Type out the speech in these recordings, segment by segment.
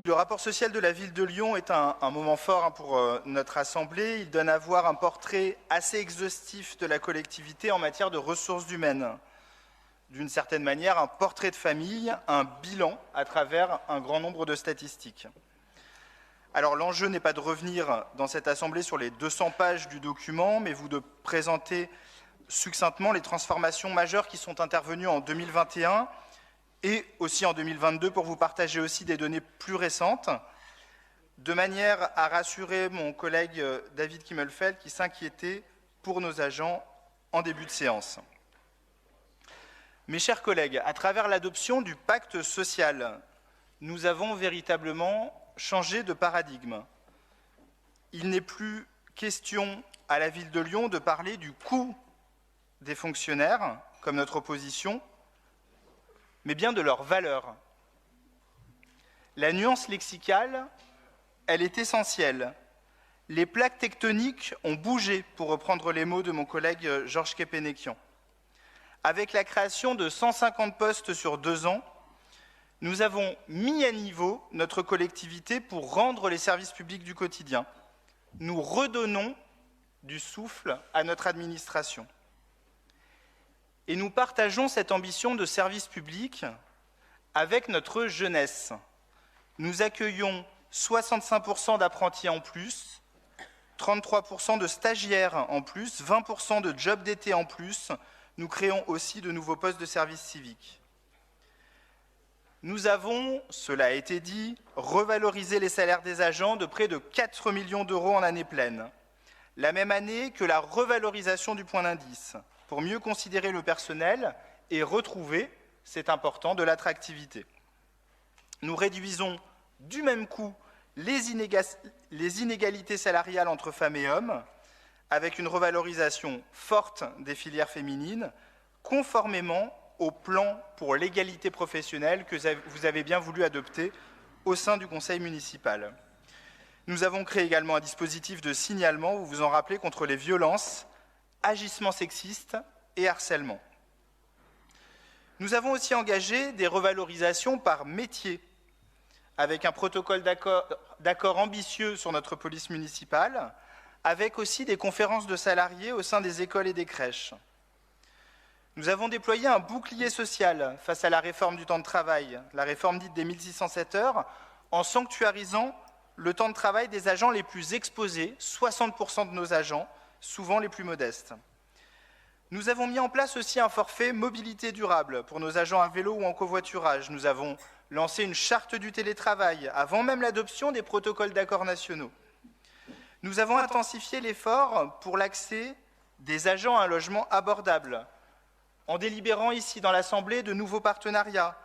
Le rapport social de la ville de Lyon est un moment fort pour notre Assemblée. Il donne à voir un portrait assez exhaustif de la collectivité en matière de ressources humaines. D'une certaine manière, un portrait de famille, un bilan à travers un grand nombre de statistiques. Alors l'enjeu n'est pas de revenir dans cette Assemblée sur les 200 pages du document, mais de présenter succinctement les transformations majeures qui sont intervenues en 2021 et aussi en 2022 pour vous partager aussi des données plus récentes, de manière à rassurer mon collègue David Kimmelfeld qui s'inquiétait pour nos agents en début de séance. Mes chers collègues, à travers l'adoption du pacte social, nous avons véritablement changé de paradigme. Il n'est plus question à la ville de Lyon de parler du coût des fonctionnaires, comme notre opposition, mais bien de leur valeur. La nuance lexicale, elle est essentielle. Les plaques tectoniques ont bougé, pour reprendre les mots de mon collègue Georges Kepenekian. Avec la création de 150 postes sur 2 ans, nous avons mis à niveau notre collectivité pour rendre les services publics du quotidien. Nous redonnons du souffle à notre administration. Et nous partageons cette ambition de service public avec notre jeunesse. Nous accueillons 65% d'apprentis en plus, 33% de stagiaires en plus, 20% de jobs d'été en plus. Nous créons aussi de nouveaux postes de service civique. Nous avons, cela a été dit, revalorisé les salaires des agents de près de 4 millions d'euros en année pleine, la même année que la revalorisation du point d'indice, pour mieux considérer le personnel et retrouver, c'est important, de l'attractivité. Nous réduisons du même coup les inégalités salariales entre femmes et hommes, avec une revalorisation forte des filières féminines, conformément au plan pour l'égalité professionnelle que vous avez bien voulu adopter au sein du conseil municipal. Nous avons créé également un dispositif de signalement, vous vous en rappelez, contre les violences, agissements sexistes et harcèlement. Nous avons aussi engagé des revalorisations par métier, avec un protocole d'accord ambitieux sur notre police municipale, avec aussi des conférences de salariés au sein des écoles et des crèches. Nous avons déployé un bouclier social face à la réforme du temps de travail, la réforme dite des 1607 heures, en sanctuarisant le temps de travail des agents les plus exposés, 60% de nos agents, souvent les plus modestes. Nous avons mis en place aussi un forfait mobilité durable pour nos agents à vélo ou en covoiturage. Nous avons lancé une charte du télétravail, avant même l'adoption des protocoles d'accords nationaux. Nous avons intensifié l'effort pour l'accès des agents à un logement abordable, en délibérant ici dans l'Assemblée de nouveaux partenariats,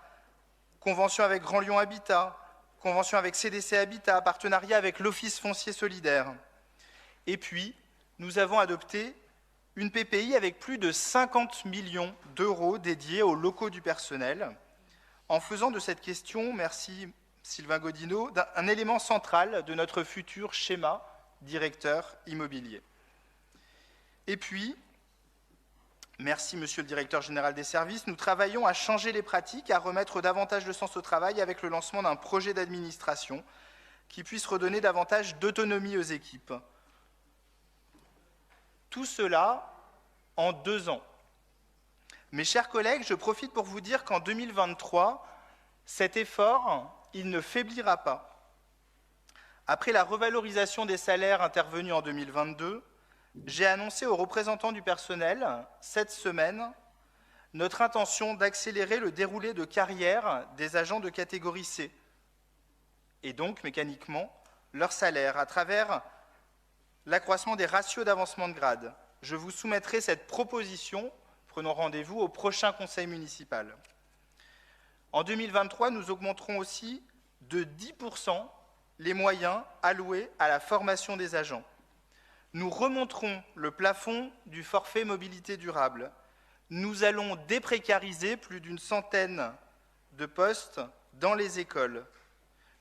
convention avec Grand Lyon Habitat, convention avec CDC Habitat, partenariat avec l'Office foncier solidaire. Et puis, nous avons adopté une PPI avec plus de 50 millions d'euros dédiés aux locaux du personnel, en faisant de cette question, merci Sylvain Godinot, un élément central de notre futur schéma directeur immobilier. Et puis, merci Monsieur le Directeur Général des Services, nous travaillons à changer les pratiques, à remettre davantage de sens au travail avec le lancement d'un projet d'administration qui puisse redonner davantage d'autonomie aux équipes. Tout cela en 2 ans. Mes chers collègues, je profite pour vous dire qu'en 2023, cet effort, il ne faiblira pas. Après la revalorisation des salaires intervenue en 2022, j'ai annoncé aux représentants du personnel, cette semaine, notre intention d'accélérer le déroulé de carrière des agents de catégorie C, et donc, mécaniquement, leur salaire, à travers l'accroissement des ratios d'avancement de grade. Je vous soumettrai cette proposition, prenons rendez-vous au prochain conseil municipal. En 2023, nous augmenterons aussi de 10% les moyens alloués à la formation des agents. Nous remonterons le plafond du forfait mobilité durable. Nous allons déprécariser plus d'une centaine de postes dans les écoles.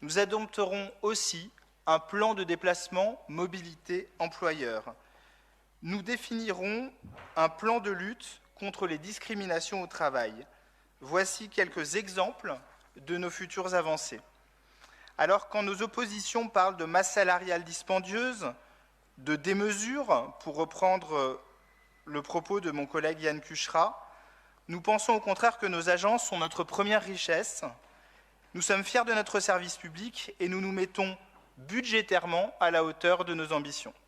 Nous adopterons aussi un plan de déplacement mobilité employeur. Nous définirons un plan de lutte contre les discriminations au travail. Voici quelques exemples de nos futures avancées. Alors, quand nos oppositions parlent de masse salariale dispendieuse, de démesure, pour reprendre le propos de mon collègue Yann Cuchera, nous pensons au contraire que nos agences sont notre première richesse. Nous sommes fiers de notre service public et nous nous mettons budgétairement à la hauteur de nos ambitions.